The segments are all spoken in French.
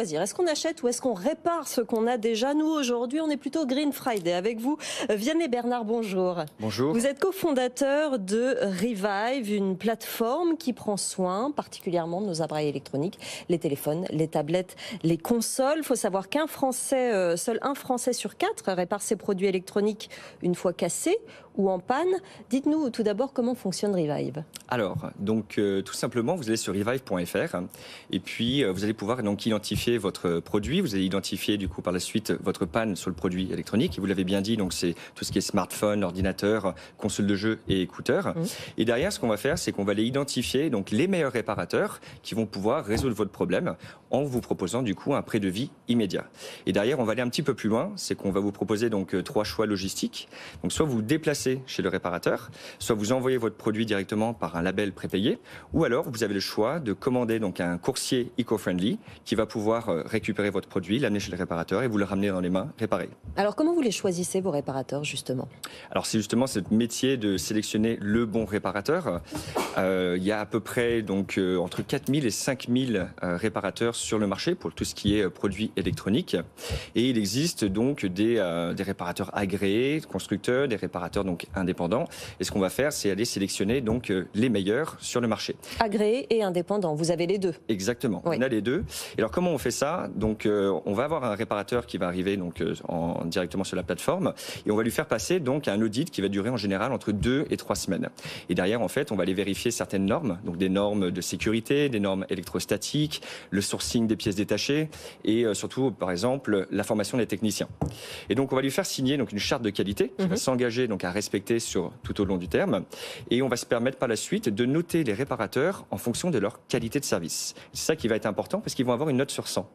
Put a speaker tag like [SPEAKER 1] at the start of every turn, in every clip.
[SPEAKER 1] Est-ce qu'on achète ou est-ce qu'on répare ce qu'on a déjà? Nous, aujourd'hui, on est plutôt Green Friday. Avec vous, Vianney Bernard, bonjour.
[SPEAKER 2] Bonjour.
[SPEAKER 1] Vous êtes cofondateur de Revive, une plateforme qui prend soin particulièrement de nos appareils électroniques, les téléphones, les tablettes, les consoles. Il faut savoir qu'un Français, seul un Français sur 4 répare ses produits électroniques une fois cassés ou en panne. Dites-nous tout d'abord comment fonctionne Revive.
[SPEAKER 2] Alors, donc tout simplement, vous allez sur revive.fr et puis vous allez pouvoir donc identifier votre produit. Vous allez identifier du coup par la suite votre panne sur le produit électronique. Et vous l'avez bien dit, donc c'est tout ce qui est smartphone, ordinateur, console de jeu et écouteurs. Et derrière, ce qu'on va faire, c'est qu'on va aller identifier donc les meilleurs réparateurs qui vont pouvoir résoudre votre problème en vous proposant du coup un prêt de vie immédiat. Et derrière, on va aller un petit peu plus loin, c'est qu'on va vous proposer donc 3 choix logistiques. Donc soit vous vous déplacez chez le réparateur, soit vous envoyez votre produit directement par un label prépayé, ou alors vous avez le choix de commander donc un coursier eco-friendly qui va pouvoir récupérer votre produit, l'amener chez le réparateur et vous le ramener dans les mains réparé.
[SPEAKER 1] Alors comment vous les choisissez, vos réparateurs, justement?
[SPEAKER 2] Alors c'est justement ce métier de sélectionner le bon réparateur. Il y a à peu près donc entre 4000 et 5000 réparateurs sur le marché pour tout ce qui est produits électroniques. Et il existe donc des réparateurs agréés, constructeurs, des réparateurs donc indépendants. Et ce qu'on va faire, c'est aller sélectionner donc les meilleurs sur le marché.
[SPEAKER 1] Agréés et indépendants, vous avez les deux.
[SPEAKER 2] Exactement, oui. On a les deux. Et alors comment on fait ça? Donc on va avoir un réparateur qui va arriver donc directement sur la plateforme et on va lui faire passer donc un audit qui va durer en général entre 2 et 3 semaines. Et derrière en fait on va aller vérifier certaines normes, donc des normes de sécurité, des normes électrostatiques, le sourcing des pièces détachées et surtout par exemple la formation des techniciens. Et donc on va lui faire signer donc une charte de qualité qui va s'engager donc à respecter sur tout au long du terme et on va se permettre par la suite de noter les réparateurs en fonction de leur qualité de service. C'est ça qui va être important parce qu'ils vont avoir une note sur 100.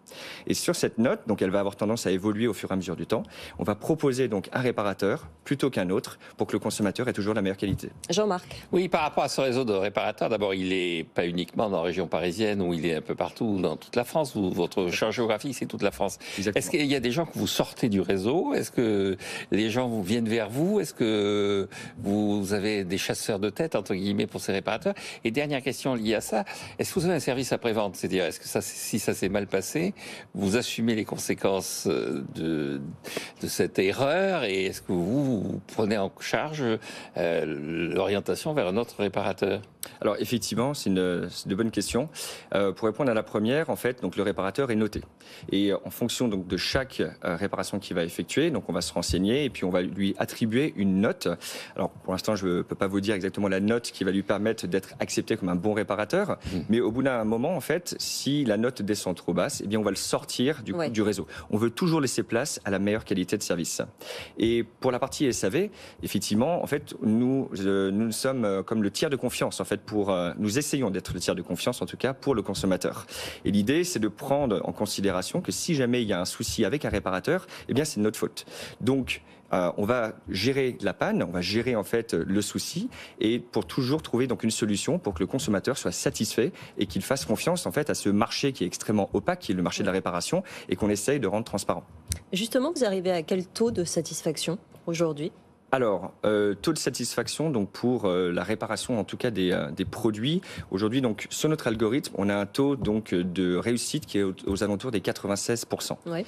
[SPEAKER 2] Et sur cette note, donc elle va avoir tendance à évoluer au fur et à mesure du temps, on va proposer donc un réparateur plutôt qu'un autre pour que le consommateur ait toujours la meilleure qualité.
[SPEAKER 1] Jean-Marc.
[SPEAKER 3] Oui, par rapport à ce réseau de réparateurs, d'abord il n'est pas uniquement dans la région parisienne où il est un peu partout dans toute la France, où votre champ géographique c'est toute la France. Exactement. Est-ce qu'il y a des gens que vous sortez du réseau? Est-ce que les gens vous viennent vers vous? Est-ce que vous avez des chasseurs de tête entre guillemets pour ces réparateurs? Et dernière question liée à ça, est-ce que vous avez un service après-vente? C'est-à-dire, est-ce que ça, si ça s'est mal passé, vous assumez les conséquences de cette erreur et est-ce que vous prenez en charge l'orientation vers un autre réparateur?
[SPEAKER 2] Alors effectivement, c'est de bonnes questions. Pour répondre à la première, en fait, donc le réparateur est noté et en fonction donc de chaque réparation qu'il va effectuer, donc on va se renseigner et puis on va lui attribuer une note. Alors pour l'instant, je ne peux pas vous dire exactement la note qui va lui permettre d'être accepté comme un bon réparateur, mais au bout d'un moment, en fait, si la note descend trop basse, eh bien on va le sortir du réseau. On veut toujours laisser place à la meilleure qualité de service. Et pour la partie SAV, effectivement, en fait, nous sommes comme le tiers de confiance, en fait, nous essayons d'être le tiers de confiance, en tout cas, pour le consommateur. Et l'idée, c'est de prendre en considération que si jamais il y a un souci avec un réparateur, eh bien, c'est de notre faute. Donc, on va gérer la panne, on va gérer en fait le souci et pour toujours trouver donc une solution pour que le consommateur soit satisfait et qu'il fasse confiance en fait à ce marché qui est extrêmement opaque, qui est le marché de la réparation et qu'on essaye de rendre transparent.
[SPEAKER 1] Justement, vous arrivez à quel taux de satisfaction aujourd'hui ?
[SPEAKER 2] Alors, taux de satisfaction donc pour la réparation en tout cas des produits. Aujourd'hui, donc sur notre algorithme, on a un taux donc de réussite qui est aux alentours des 96%.
[SPEAKER 1] Ouais.